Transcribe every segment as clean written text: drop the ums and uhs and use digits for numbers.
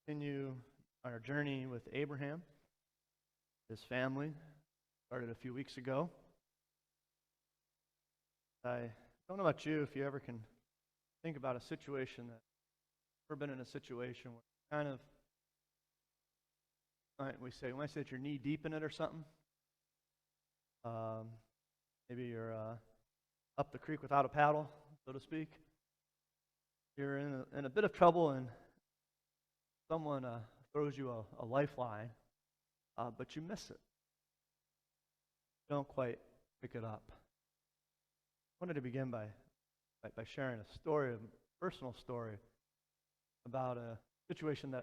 Continue our journey with Abraham, his family. Started a few weeks ago. I don't know about you, if you ever can think about a situation that you've ever been in a situation where kind of, we might say that you're knee deep in it or something. Maybe you're up the creek without a paddle, so to speak. You're in a bit of trouble and someone throws you a lifeline, but you miss it. You don't quite pick it up. I wanted to begin by sharing a personal story about a situation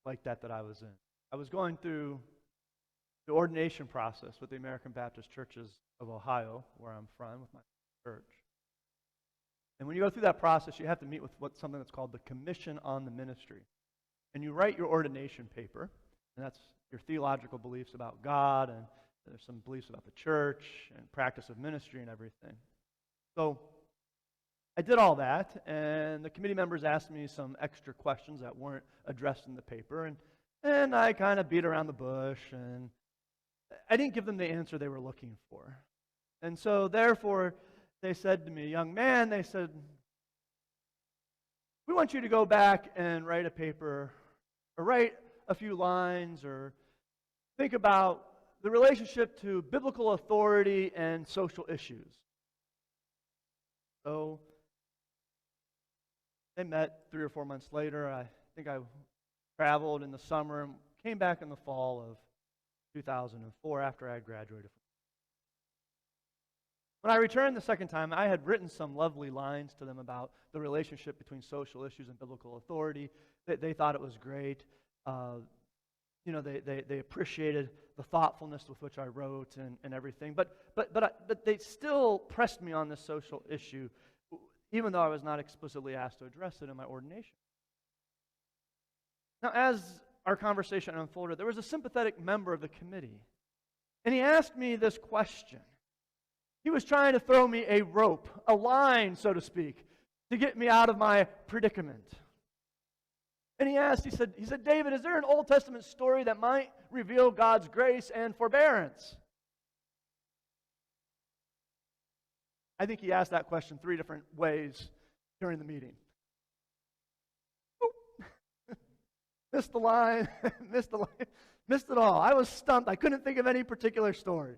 like that I was in. I was going through the ordination process with the American Baptist Churches of Ohio, where I'm from, with my church. And when you go through that process, you have to meet with something that's called the Commission on the Ministry. And you write your ordination paper, and that's your theological beliefs about God, and there's some beliefs about the church, and practice of ministry and everything. So I did all that, and the committee members asked me some extra questions that weren't addressed in the paper, and I kind of beat around the bush, and I didn't give them the answer they were looking for. And so therefore, they said to me, young man, they said, we want you to go back and write a paper, or write a few lines, or think about the relationship to biblical authority and social issues. So they met 3 or 4 months later. I think I traveled in the summer and came back in the fall of 2004 after I had graduated. When I returned the second time, I had written some lovely lines to them about the relationship between social issues and biblical authority. They thought it was great. They appreciated the thoughtfulness with which I wrote and everything. But they still pressed me on this social issue, even though I was not explicitly asked to address it in my ordination. Now, as our conversation unfolded, there was a sympathetic member of the committee, and he asked me this question. He was trying to throw me a rope, a line, so to speak, to get me out of my predicament. And he said, David, is there an Old Testament story that might reveal God's grace and forbearance? I think he asked that question 3 different ways during the meeting. Missed the line, missed it all. I was stumped. I couldn't think of any particular story.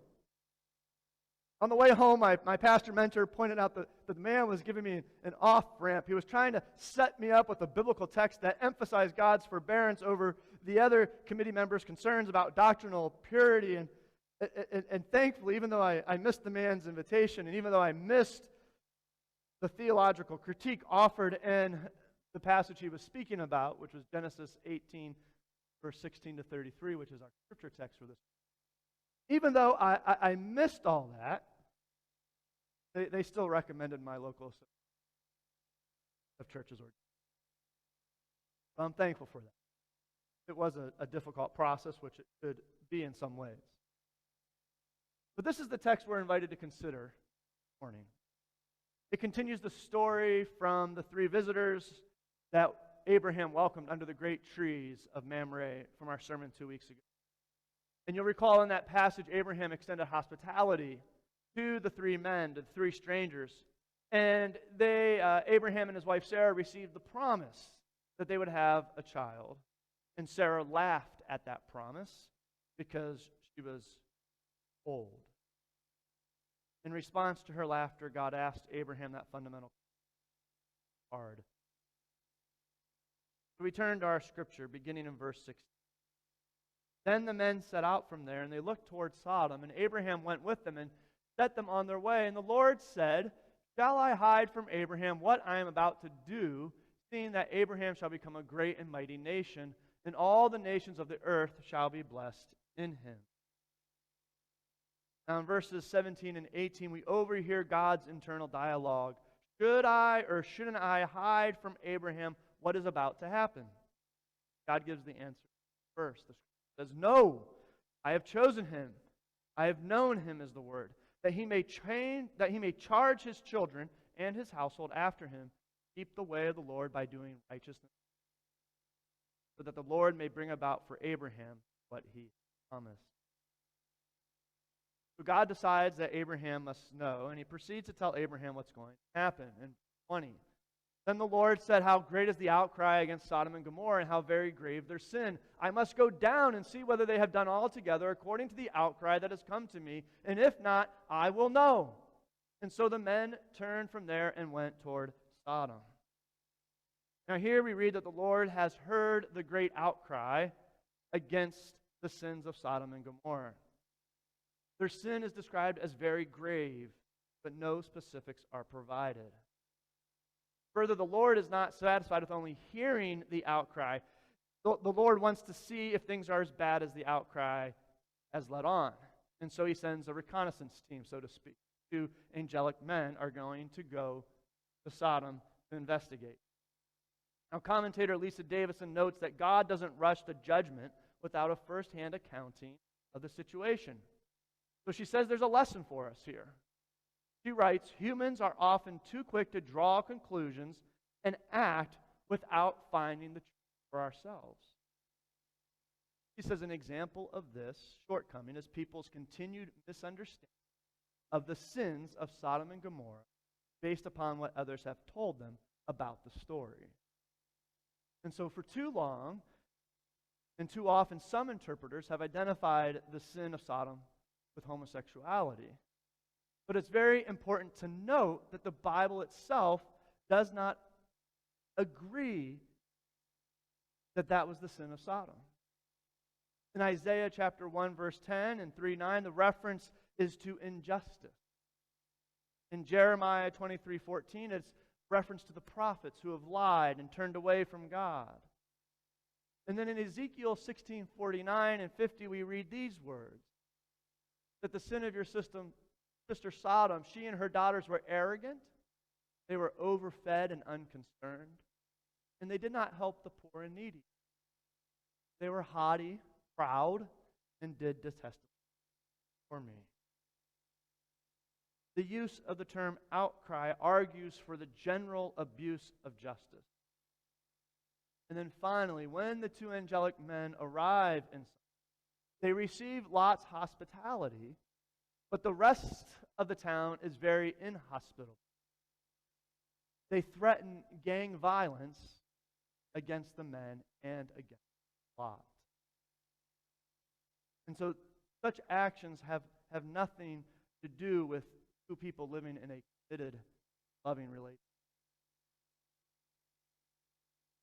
On the way home, my pastor mentor pointed out that the man was giving me an off-ramp. He was trying to set me up with a biblical text that emphasized God's forbearance over the other committee members' concerns about doctrinal purity. And thankfully, even though I missed the man's invitation, and even though I missed the theological critique offered in the passage he was speaking about, which was Genesis 18, verse 16 to 33, which is our scripture text for this. Even though I missed all that, they still recommended my local association of churches. So I'm thankful for that. It was a difficult process, which it could be in some ways. But this is the text we're invited to consider this morning. It continues the story from the 3 visitors that Abraham welcomed under the great trees of Mamre from our sermon 2 weeks ago. And you'll recall in that passage, Abraham extended hospitality to the 3 men, to the 3 strangers. And Abraham and his wife Sarah received the promise that they would have a child. And Sarah laughed at that promise because she was old. In response to her laughter, God asked Abraham that fundamental question. Hard. So we turn to our scripture, beginning in verse 16. Then the men set out from there, and they looked toward Sodom, and Abraham went with them and set them on their way. And the Lord said, Shall I hide from Abraham what I am about to do, seeing that Abraham shall become a great and mighty nation, and all the nations of the earth shall be blessed in him? Now in verses 17 and 18, we overhear God's internal dialogue. Should I or shouldn't I hide from Abraham what is about to happen? God gives the answer first. The says, No, I have chosen him. I have known him, is the word, that he may charge his children and his household after him, keep the way of the Lord by doing righteousness. so that the Lord may bring about for Abraham what he promised. So God decides that Abraham must know, and he proceeds to tell Abraham what's going to happen. In 20, then the Lord said, how great is the outcry against Sodom and Gomorrah, and how very grave their sin. I must go down and see whether they have done altogether according to the outcry that has come to me, and if not, I will know. And so the men turned from there and went toward Sodom. Now here we read that the Lord has heard the great outcry against the sins of Sodom and Gomorrah. Their sin is described as very grave, but no specifics are provided. Further, the Lord is not satisfied with only hearing the outcry. The Lord wants to see if things are as bad as the outcry has led on. And so he sends a reconnaissance team, so to speak. 2 angelic men are going to go to Sodom to investigate. Now, commentator Lisa Davison notes that God doesn't rush to judgment without a first-hand accounting of the situation. So she says there's a lesson for us here. She writes, humans are often too quick to draw conclusions and act without finding the truth for ourselves. She says an example of this shortcoming is people's continued misunderstanding of the sins of Sodom and Gomorrah based upon what others have told them about the story. And so for too long, and too often, some interpreters have identified the sin of Sodom with homosexuality. But it's very important to note that the Bible itself does not agree that that was the sin of Sodom. In Isaiah chapter 1, verse 10 and 3:9, the reference is to injustice. In Jeremiah 23:14, it's reference to the prophets who have lied and turned away from God. And then in Ezekiel 16:49 and 50, we read these words, that the sin of your sister Sodom, she and her daughters were arrogant, they were overfed and unconcerned, and they did not help the poor and needy. They were haughty, proud, and did detestable for me. The use of the term outcry argues for the general abuse of justice. And then finally, when the two angelic men arrive in Sodom, they receive Lot's hospitality, but the rest of the town is very inhospitable. They threaten gang violence against the men and against Lot. And so such actions have nothing to do with two people living in a committed, loving relationship.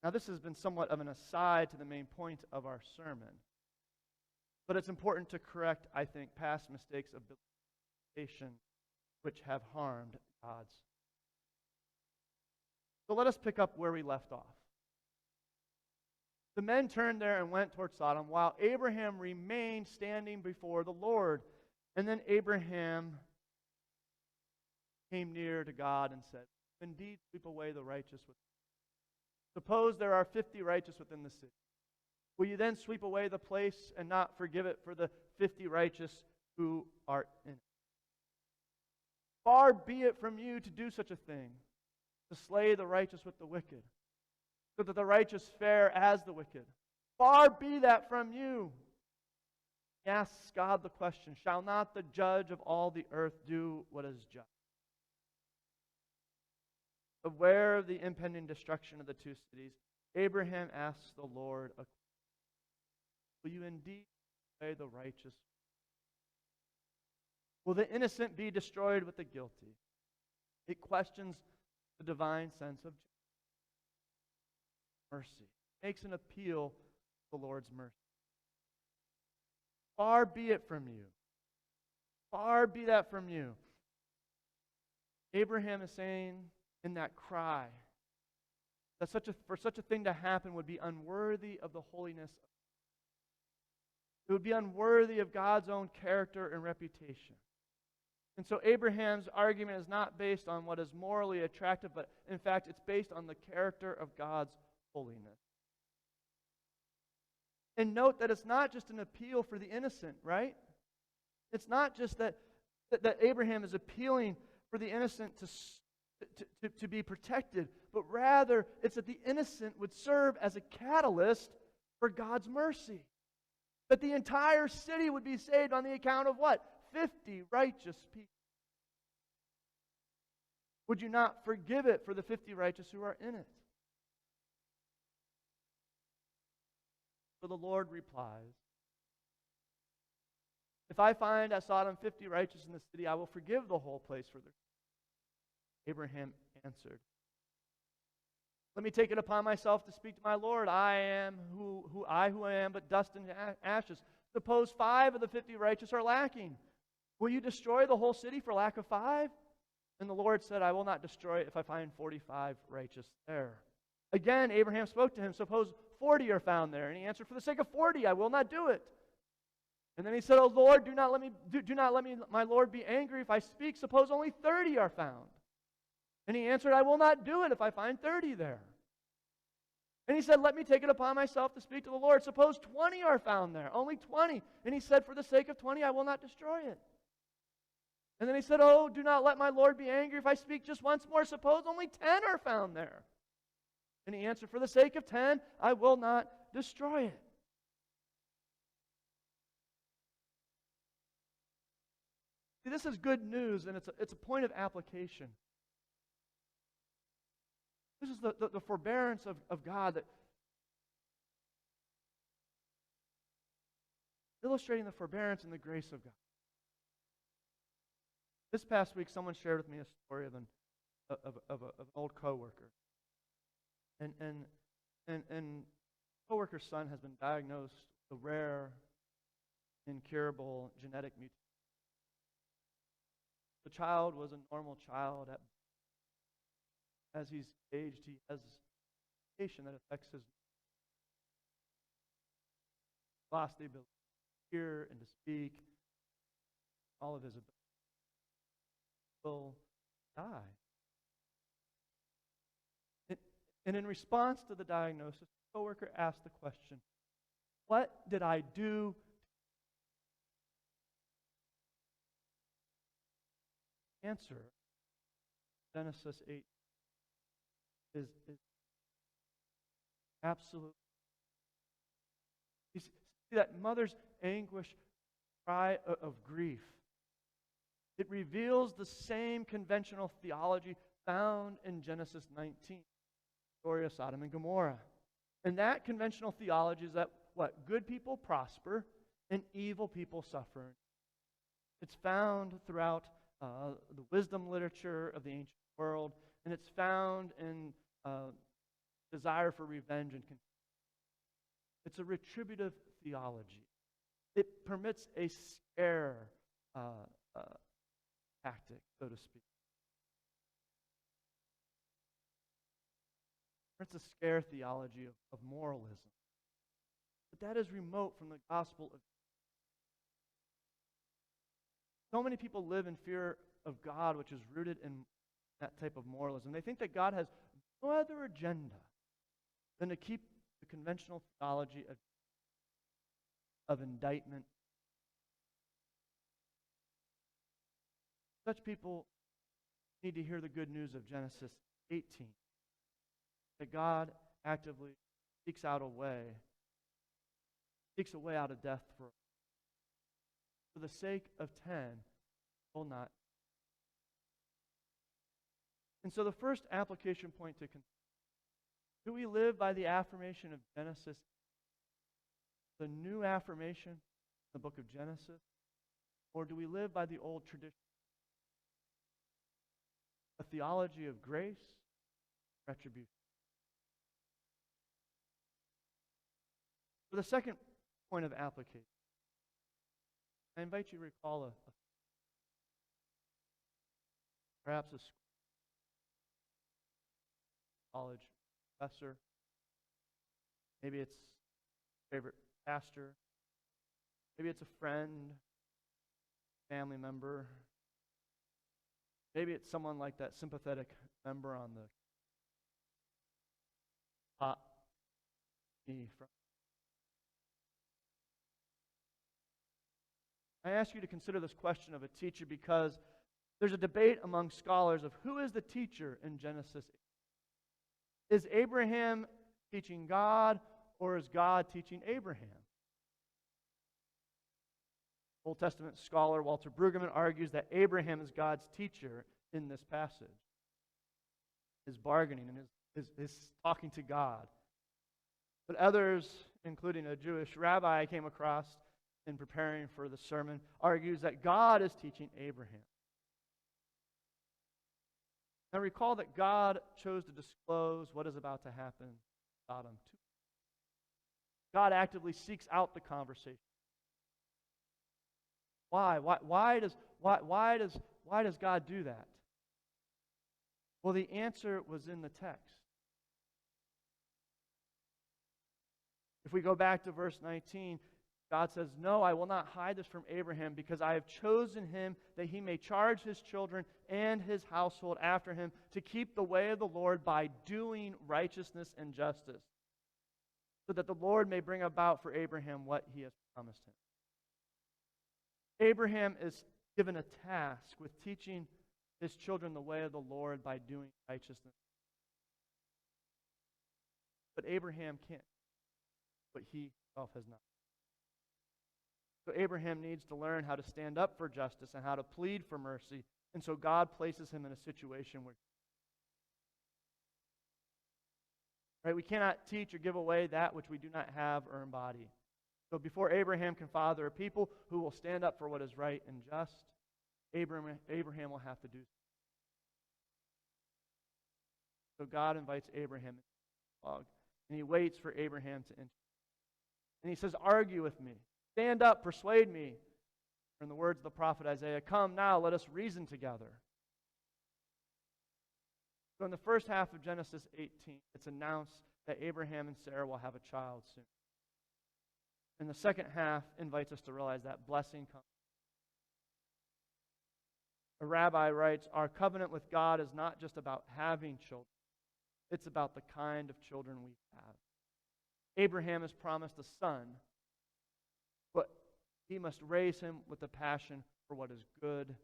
Now, this has been somewhat of an aside to the main point of our sermon. But it's important to correct, I think, past mistakes of interpretation which have harmed God's. So let us pick up where we left off. The men turned there and went toward Sodom, while Abraham remained standing before the Lord. And then Abraham came near to God and said, indeed, sweep away the righteous with me. Suppose there are 50 righteous within the city. Will you then sweep away the place and not forgive it for the 50 righteous who are in it? Far be it from you to do such a thing, to slay the righteous with the wicked, so that the righteous fare as the wicked. Far be that from you. He asks God the question, shall not the judge of all the earth do what is just? Aware of the impending destruction of the two cities, Abraham asks the Lord a question. Will you indeed slay the righteous? Will the innocent be destroyed with the guilty? It questions the divine sense of mercy. It makes an appeal to the Lord's mercy. Far be it from you. Far be that from you. Abraham is saying in that cry that for such a thing to happen would be unworthy of the holiness. It would be unworthy of God's own character and reputation. And so Abraham's argument is not based on what is morally attractive, but in fact it's based on the character of God's holiness. And note that it's not just an appeal for the innocent, right? It's not just that Abraham is appealing for the innocent to be protected, but rather it's that the innocent would serve as a catalyst for God's mercy. That the entire city would be saved on the account of what? 50 righteous people. Would you not forgive it for the 50 righteous who are in it? So the Lord replies, if I find at Sodom 50 righteous in the city, I will forgive the whole place for their sin. Abraham answered, let me take it upon myself to speak to my Lord. I am who I am, but dust and ashes. Suppose 5 of the 50 righteous are lacking. Will you destroy the whole city for lack of 5? And the Lord said, I will not destroy it if I find 45 righteous there. Again, Abraham spoke to him, suppose 40 are found there. And he answered, for the sake of 40, I will not do it. And then he said, oh Lord, do not let me, my Lord, be angry if I speak. Suppose only 30 are found. And he answered, I will not do it if I find 30 there. And he said, let me take it upon myself to speak to the Lord. Suppose 20 are found there, only 20. And he said, for the sake of 20, I will not destroy it. And then he said, oh, do not let my Lord be angry if I speak just once more. Suppose only 10 are found there. And he answered, for the sake of 10, I will not destroy it. See, this is good news, and it's a point of application. This is the forbearance of God, that illustrating the forbearance and the grace of God. This past week, someone shared with me a story of an old coworker, and coworker's son has been diagnosed with a rare, incurable genetic mutation. The child was a normal child. As he's aged, he has a mutation that affects his lost the ability to hear and to speak. All of his abilities will die. And in response to the diagnosis, the coworker asked the question, what did I do? Answer, Genesis 8 is absolute. You see that mother's anguish, cry of grief. It reveals the same conventional theology found in Genesis 19, story of Sodom and Gomorrah. And that conventional theology is that what? Good people prosper and evil people suffer. It's found throughout the wisdom literature of the ancient world, and it's found in desire for revenge and contempt. It's a retributive theology. It permits a scare tactic, so to speak. It's a scare theology of moralism. But that is remote from the gospel of. So many people live in fear of God, which is rooted in that type of moralism. They think that God has no other agenda than to keep the conventional theology of indictment. Such people need to hear the good news of Genesis 18, that God actively seeks a way out of death for the sake of 10, will not. And so the first application point to consider, do we live by the affirmation of Genesis, the new affirmation in the book of Genesis, or do we live by the old tradition, a theology of grace, retribution? For the second point of application, I invite you to recall perhaps a college professor. Maybe it's a favorite pastor. Maybe it's a friend, family member. Maybe it's someone like that sympathetic member on the hot me from. I ask you to consider this question of a teacher because there's a debate among scholars of who is the teacher in Genesis. Is Abraham teaching God, or is God teaching Abraham? Old Testament scholar Walter Brueggemann argues that Abraham is God's teacher in this passage. His bargaining and his talking to God. But others, including a Jewish rabbi I came across in preparing for the sermon, argues that God is teaching Abraham. Now recall that God chose to disclose what is about to happen in Sodom to God actively seeks out the conversation. Why? Why does God do that? Well, the answer was in the text. If we go back to verse 19, God says, "No, I will not hide this from Abraham, because I have chosen him that he may charge his children and his household after him to keep the way of the Lord by doing righteousness and justice, so that the Lord may bring about for Abraham what he has promised him." Abraham is given a task with teaching his children the way of the Lord by doing righteousness. But Abraham can't, but he himself has not. So Abraham needs to learn how to stand up for justice and how to plead for mercy. And so God places him in a situation where we cannot teach or give away that which we do not have or embody. So before Abraham can father a people who will stand up for what is right and just, Abraham will have to do so. So God invites Abraham into the dialogue, and he waits for Abraham to enter. And he says, "Argue with me. Stand up, persuade me." Or in the words of the prophet Isaiah, "Come now, let us reason together." So in the first half of Genesis 18, it's announced that Abraham and Sarah will have a child soon. And the second half invites us to realize that blessing comes. A rabbi writes, "Our covenant with God is not just about having children. It's about the kind of children we have." Abraham is promised a son, but he must raise him with a passion for what is good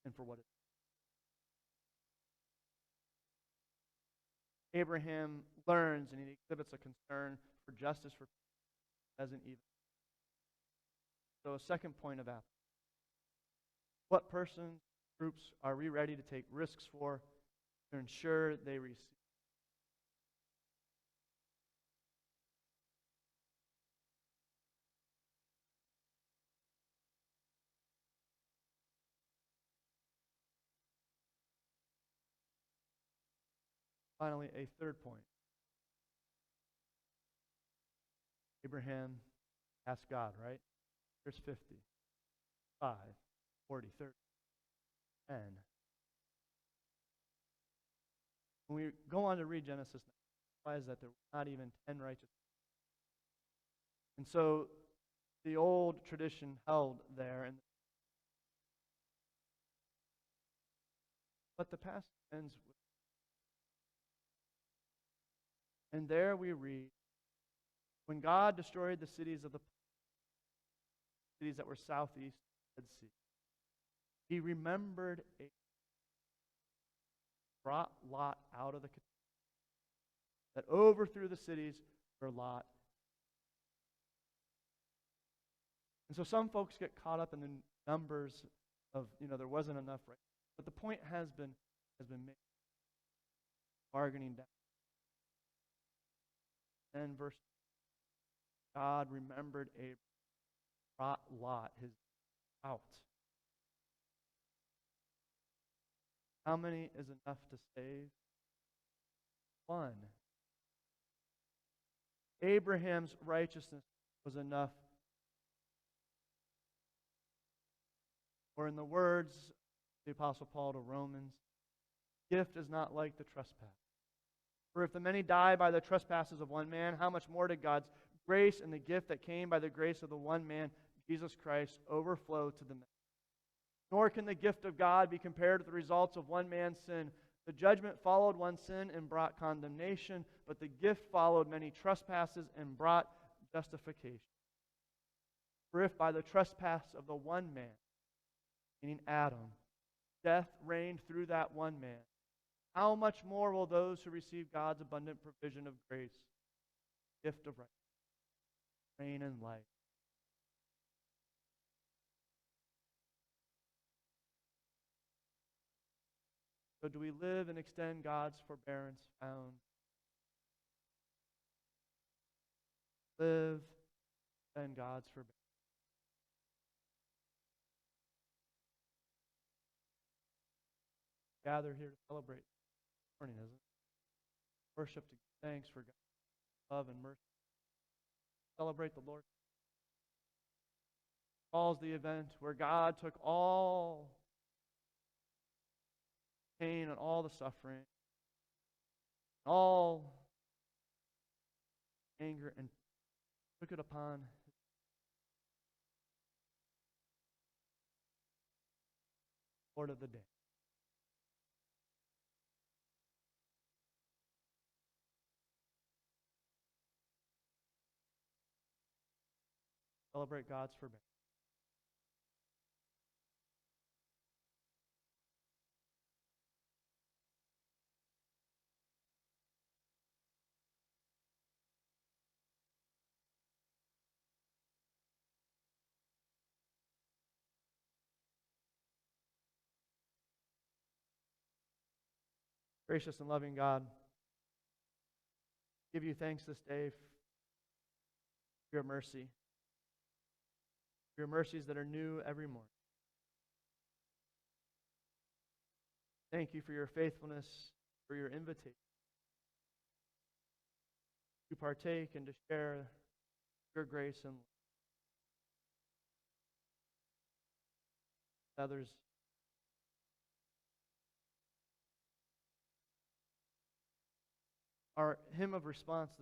and for what is right. Abraham learns and he exhibits a concern for justice for people as an even. So a second point of application. What persons, groups are we ready to take risks for to ensure they receive? Finally, a third point. Abraham asked God, right? Verse 50, 5, 40, 30, 10. When we go on to read Genesis, we realize that there were not even 10 righteous. And so the old tradition held there. But the passage ends with, and there we read, when God destroyed the cities that were southeast of the Dead Sea, he remembered Abraham, brought Lot out of the captivity, that overthrew the cities where Lot. And so some folks get caught up in the numbers of, there wasn't enough right. But the point has been made. Bargaining down. And verse, God remembered Abraham, brought Lot his out. How many is enough to save? One. Abraham's righteousness was enough. Or in the words of the Apostle Paul to Romans, gift is not like the trespass. For if the many die by the trespasses of one man, how much more did God's grace and the gift that came by the grace of the one man, Jesus Christ, overflow to the many? Nor can the gift of God be compared with the results of one man's sin. The judgment followed one sin and brought condemnation, but the gift followed many trespasses and brought justification. For if by the trespass of the one man, meaning Adam, death reigned through that one man, how much more will those who receive God's abundant provision of grace, gift of righteousness, reign in life. So do we live and extend God's forbearance found? Live and God's forbearance. Gather here to celebrate this morning, isn't it? Worship to give thanks for God's love and mercy. Celebrate the Lord. Calls the event where God took all pain and all the suffering, all anger, and took it upon Lord of the day. Celebrate God's forbearance. Gracious and loving God, give you thanks this day for your mercy, for your mercies that are new every morning. Thank you for your faithfulness, for your invitation to partake and to share your grace and others. Our hymn of response this